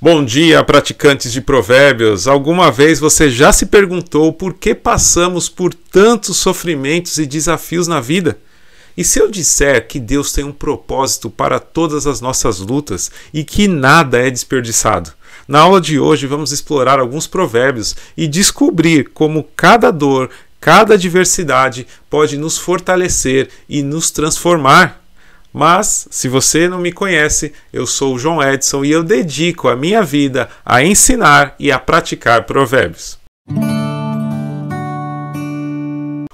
Bom dia, praticantes de provérbios! Alguma vez você já se perguntou por que passamos por tantos sofrimentos e desafios na vida? E se eu disser que Deus tem um propósito para todas as nossas lutas e que nada é desperdiçado? Na aula de hoje vamos explorar alguns provérbios e descobrir como cada dor, cada adversidade pode nos fortalecer e nos transformar. Mas, se você não me conhece, eu sou o João Edson e eu dedico a minha vida a ensinar e a praticar provérbios.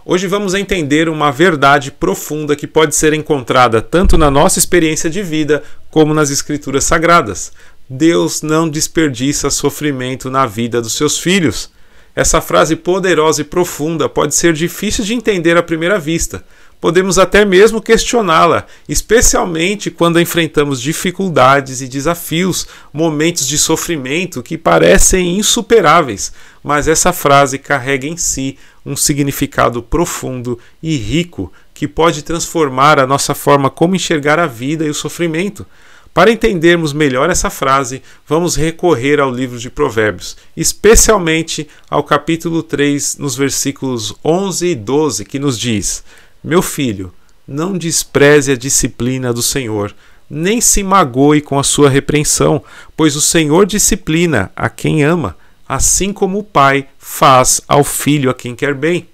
Hoje vamos entender uma verdade profunda que pode ser encontrada tanto na nossa experiência de vida como nas Escrituras Sagradas. Deus não desperdiça sofrimento na vida dos seus filhos. Essa frase poderosa e profunda pode ser difícil de entender à primeira vista. Podemos até mesmo questioná-la, especialmente quando enfrentamos dificuldades e desafios, momentos de sofrimento que parecem insuperáveis, mas essa frase carrega em si um significado profundo e rico que pode transformar a nossa forma como enxergar a vida e o sofrimento. Para entendermos melhor essa frase, vamos recorrer ao livro de Provérbios, especialmente ao capítulo 3, nos versículos 11 e 12, que nos diz: Meu filho, não despreze a disciplina do Senhor, nem se magoe com a sua repreensão, pois o Senhor disciplina a quem ama, assim como o pai faz ao filho a quem quer bem.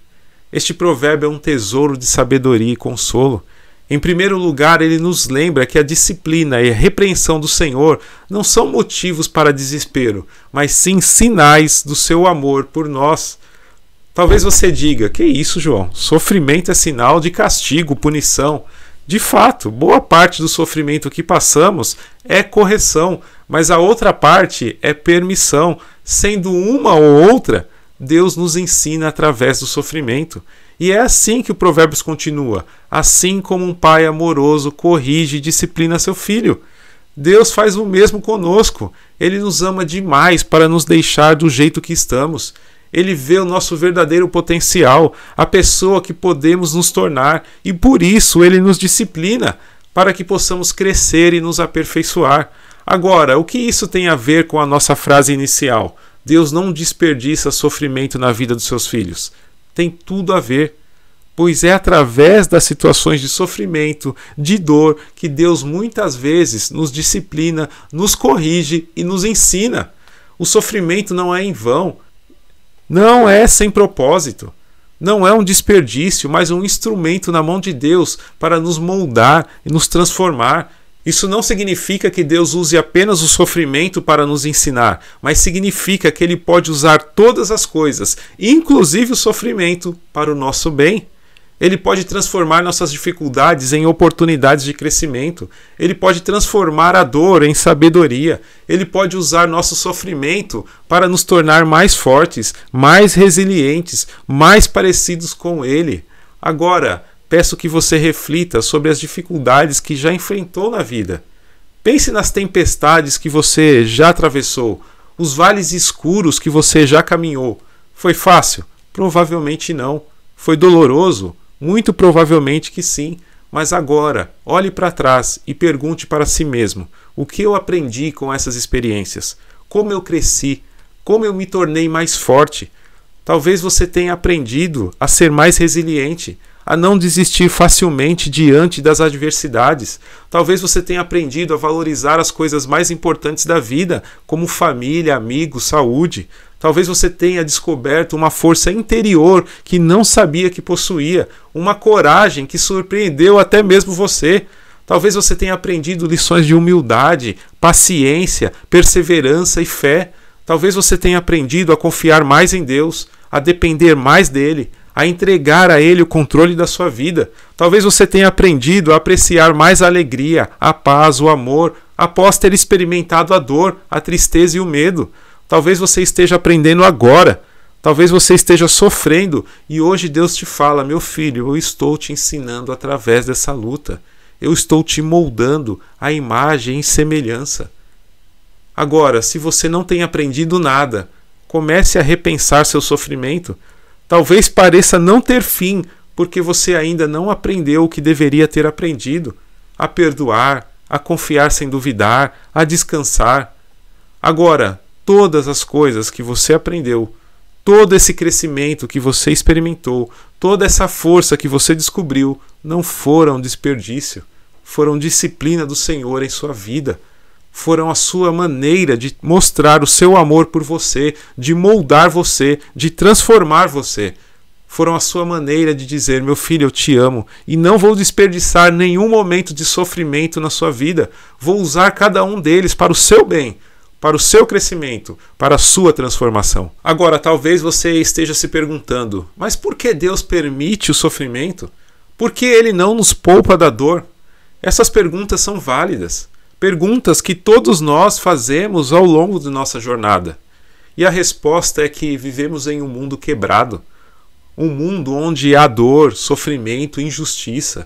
Este provérbio é um tesouro de sabedoria e consolo. Em primeiro lugar, ele nos lembra que a disciplina e a repreensão do Senhor não são motivos para desespero, mas sim sinais do seu amor por nós. Talvez você diga: que isso, João? Sofrimento é sinal de castigo, punição. De fato, boa parte do sofrimento que passamos é correção, mas a outra parte é permissão. Sendo uma ou outra, Deus nos ensina através do sofrimento. E é assim que o Provérbios continua: assim como um pai amoroso corrige e disciplina seu filho. Deus faz o mesmo conosco. Ele nos ama demais para nos deixar do jeito que estamos. Ele vê o nosso verdadeiro potencial, a pessoa que podemos nos tornar, e por isso Ele nos disciplina, para que possamos crescer e nos aperfeiçoar. Agora, o que isso tem a ver com a nossa frase inicial? Deus não desperdiça sofrimento na vida dos seus filhos. Tem tudo a ver, pois é através das situações de sofrimento, de dor, que Deus muitas vezes nos disciplina, nos corrige e nos ensina. O sofrimento não é em vão. Não é sem propósito, não é um desperdício, mas um instrumento na mão de Deus para nos moldar e nos transformar. Isso não significa que Deus use apenas o sofrimento para nos ensinar, mas significa que Ele pode usar todas as coisas, inclusive o sofrimento, para o nosso bem. Ele pode transformar nossas dificuldades em oportunidades de crescimento. Ele pode transformar a dor em sabedoria. Ele pode usar nosso sofrimento para nos tornar mais fortes, mais resilientes, mais parecidos com Ele. Agora, peço que você reflita sobre as dificuldades que já enfrentou na vida. Pense nas tempestades que você já atravessou, os vales escuros que você já caminhou. Foi fácil? Provavelmente não. Foi doloroso? Muito provavelmente que sim, mas agora olhe para trás e pergunte para si mesmo: o que eu aprendi com essas experiências? Como eu cresci? Como eu me tornei mais forte? Talvez você tenha aprendido a ser mais resiliente, a não desistir facilmente diante das adversidades. Talvez você tenha aprendido a valorizar as coisas mais importantes da vida, como família, amigos, saúde. Talvez você tenha descoberto uma força interior que não sabia que possuía, uma coragem que surpreendeu até mesmo você. Talvez você tenha aprendido lições de humildade, paciência, perseverança e fé. Talvez você tenha aprendido a confiar mais em Deus, a depender mais dele, a entregar a Ele o controle da sua vida. Talvez você tenha aprendido a apreciar mais a alegria, a paz, o amor, após ter experimentado a dor, a tristeza e o medo. Talvez você esteja aprendendo agora. Talvez você esteja sofrendo e hoje Deus te fala: meu filho, eu estou te ensinando através dessa luta. Eu estou te moldando à imagem e semelhança. Agora, se você não tem aprendido nada, comece a repensar seu sofrimento. Talvez pareça não ter fim, porque você ainda não aprendeu o que deveria ter aprendido: a perdoar, a confiar sem duvidar, a descansar. Agora, todas as coisas que você aprendeu, todo esse crescimento que você experimentou, toda essa força que você descobriu, não foram desperdício, foram disciplina do Senhor em sua vida. Foram a sua maneira de mostrar o seu amor por você, de moldar você, de transformar você. Foram a sua maneira de dizer: meu filho, eu te amo e não vou desperdiçar nenhum momento de sofrimento na sua vida. Vou usar cada um deles para o seu bem, para o seu crescimento, para a sua transformação. Agora, talvez você esteja se perguntando: mas por que Deus permite o sofrimento? Por que Ele não nos poupa da dor? Essas perguntas são válidas. Perguntas que todos nós fazemos ao longo de nossa jornada. E a resposta é que vivemos em um mundo quebrado. Um mundo onde há dor, sofrimento, injustiça.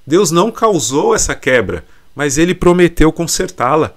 Deus não causou essa quebra, mas Ele prometeu consertá-la.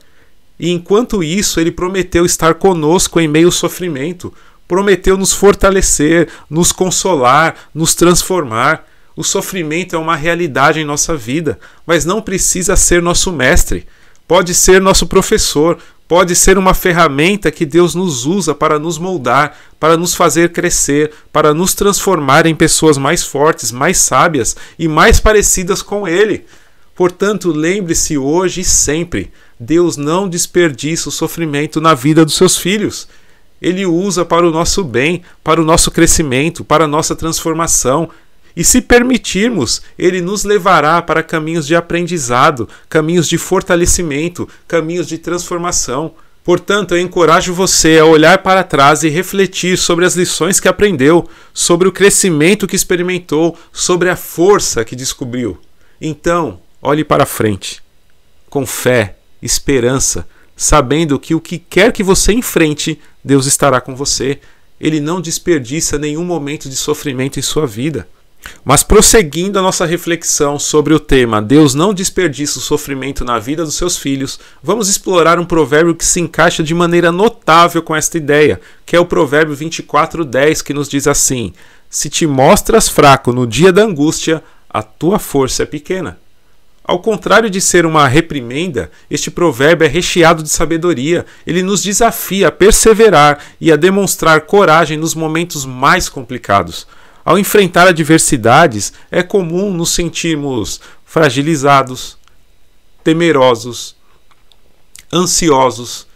E enquanto isso, Ele prometeu estar conosco em meio ao sofrimento. Prometeu nos fortalecer, nos consolar, nos transformar. O sofrimento é uma realidade em nossa vida, mas não precisa ser nosso mestre. Pode ser nosso professor, pode ser uma ferramenta que Deus nos usa para nos moldar, para nos fazer crescer, para nos transformar em pessoas mais fortes, mais sábias e mais parecidas com Ele. Portanto, lembre-se hoje e sempre, Deus não desperdiça o sofrimento na vida dos seus filhos. Ele o usa para o nosso bem, para o nosso crescimento, para a nossa transformação. E se permitirmos, Ele nos levará para caminhos de aprendizado, caminhos de fortalecimento, caminhos de transformação. Portanto, eu encorajo você a olhar para trás e refletir sobre as lições que aprendeu, sobre o crescimento que experimentou, sobre a força que descobriu. Então, olhe para frente, com fé, esperança, sabendo que o que quer que você enfrente, Deus estará com você. Ele não desperdiça nenhum momento de sofrimento em sua vida. Mas prosseguindo a nossa reflexão sobre o tema Deus não desperdiça o sofrimento na vida dos seus filhos, vamos explorar um provérbio que se encaixa de maneira notável com esta ideia, que é o provérbio 24:10, que nos diz assim: se te mostras fraco no dia da angústia, a tua força é pequena. Ao contrário de ser uma reprimenda, este provérbio é recheado de sabedoria. Ele nos desafia a perseverar e a demonstrar coragem nos momentos mais complicados. Ao enfrentar adversidades, é comum nos sentirmos fragilizados, temerosos, ansiosos.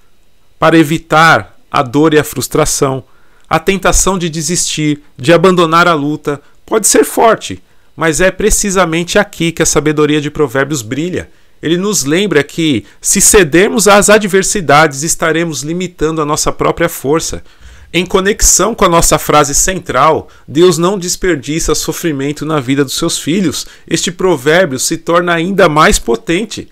Para evitar a dor e a frustração, a tentação de desistir, de abandonar a luta, pode ser forte, mas é precisamente aqui que a sabedoria de Provérbios brilha. Ele nos lembra que, se cedermos às adversidades, estaremos limitando a nossa própria força. Em conexão com a nossa frase central, Deus não desperdiça sofrimento na vida dos seus filhos. Este provérbio se torna ainda mais potente.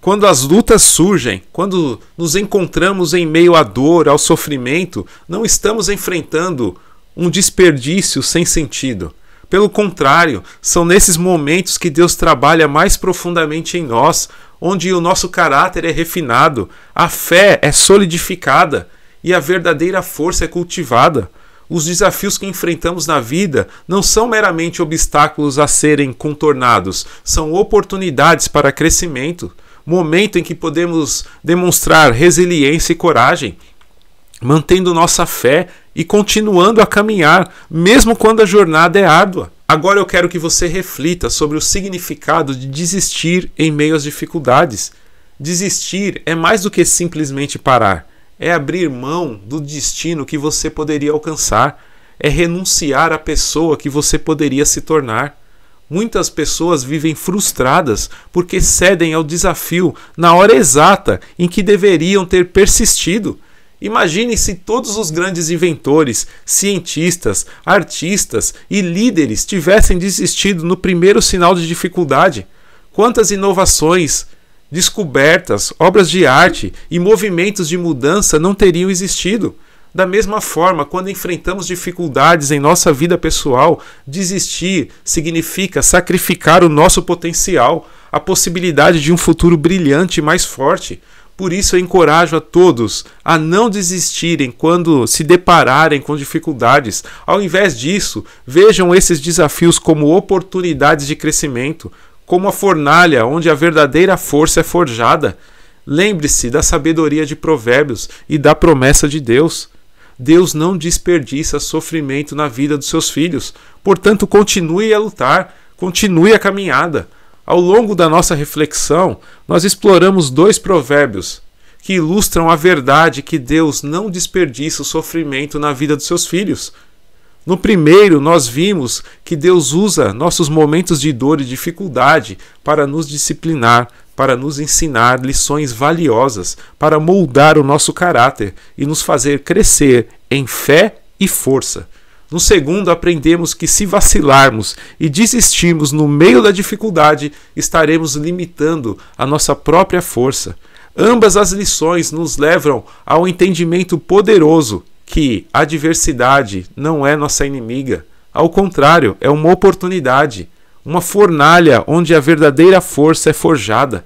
Quando as lutas surgem, quando nos encontramos em meio à dor, ao sofrimento, não estamos enfrentando um desperdício sem sentido. Pelo contrário, são nesses momentos que Deus trabalha mais profundamente em nós, onde o nosso caráter é refinado, a fé é solidificada e a verdadeira força é cultivada. Os desafios que enfrentamos na vida não são meramente obstáculos a serem contornados, são oportunidades para crescimento, momento em que podemos demonstrar resiliência e coragem, mantendo nossa fé e continuando a caminhar, mesmo quando a jornada é árdua. Agora eu quero que você reflita sobre o significado de desistir em meio às dificuldades. Desistir é mais do que simplesmente parar. É abrir mão do destino que você poderia alcançar. É renunciar à pessoa que você poderia se tornar. Muitas pessoas vivem frustradas porque cedem ao desafio na hora exata em que deveriam ter persistido. Imagine se todos os grandes inventores, cientistas, artistas e líderes tivessem desistido no primeiro sinal de dificuldade. Quantas inovações, descobertas, obras de arte e movimentos de mudança não teriam existido? Da mesma forma, quando enfrentamos dificuldades em nossa vida pessoal, desistir significa sacrificar o nosso potencial, a possibilidade de um futuro brilhante e mais forte. Por isso eu encorajo a todos a não desistirem quando se depararem com dificuldades. Ao invés disso, vejam esses desafios como oportunidades de crescimento, como a fornalha onde a verdadeira força é forjada. Lembre-se da sabedoria de Provérbios e da promessa de Deus. Deus não desperdiça sofrimento na vida dos seus filhos. Portanto, continue a lutar, continue a caminhada. Ao longo da nossa reflexão, nós exploramos 2 provérbios que ilustram a verdade que Deus não desperdiça o sofrimento na vida dos seus filhos. No primeiro, nós vimos que Deus usa nossos momentos de dor e dificuldade para nos disciplinar, para nos ensinar lições valiosas, para moldar o nosso caráter e nos fazer crescer em fé e força. No segundo, aprendemos que se vacilarmos e desistirmos no meio da dificuldade, estaremos limitando a nossa própria força. Ambas as lições nos levam ao entendimento poderoso que a adversidade não é nossa inimiga. Ao contrário, é uma oportunidade, uma fornalha onde a verdadeira força é forjada.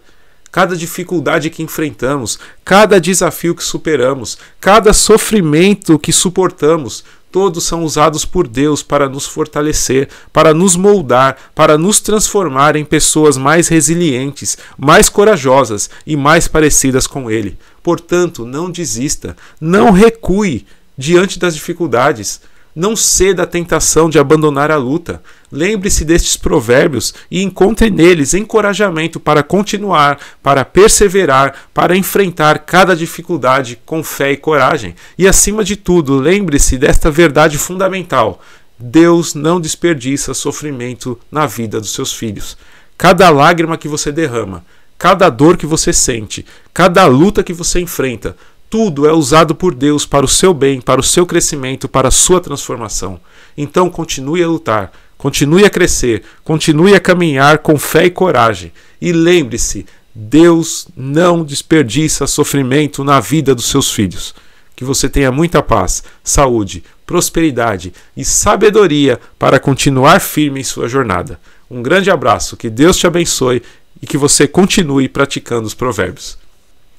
Cada dificuldade que enfrentamos, cada desafio que superamos, cada sofrimento que suportamos, todos são usados por Deus para nos fortalecer, para nos moldar, para nos transformar em pessoas mais resilientes, mais corajosas e mais parecidas com Ele. Portanto, não desista, não recue diante das dificuldades. Não ceda à tentação de abandonar a luta. Lembre-se destes provérbios e encontre neles encorajamento para continuar, para perseverar, para enfrentar cada dificuldade com fé e coragem. E, acima de tudo, lembre-se desta verdade fundamental: Deus não desperdiça sofrimento na vida dos seus filhos. Cada lágrima que você derrama, cada dor que você sente, cada luta que você enfrenta, tudo é usado por Deus para o seu bem, para o seu crescimento, para a sua transformação. Então continue a lutar, continue a crescer, continue a caminhar com fé e coragem. E lembre-se, Deus não desperdiça sofrimento na vida dos seus filhos. Que você tenha muita paz, saúde, prosperidade e sabedoria para continuar firme em sua jornada. Um grande abraço, que Deus te abençoe e que você continue praticando os provérbios.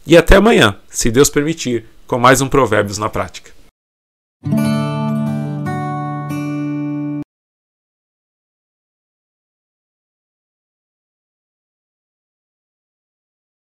E até amanhã, se Deus permitir, com mais um Provérbios na Prática.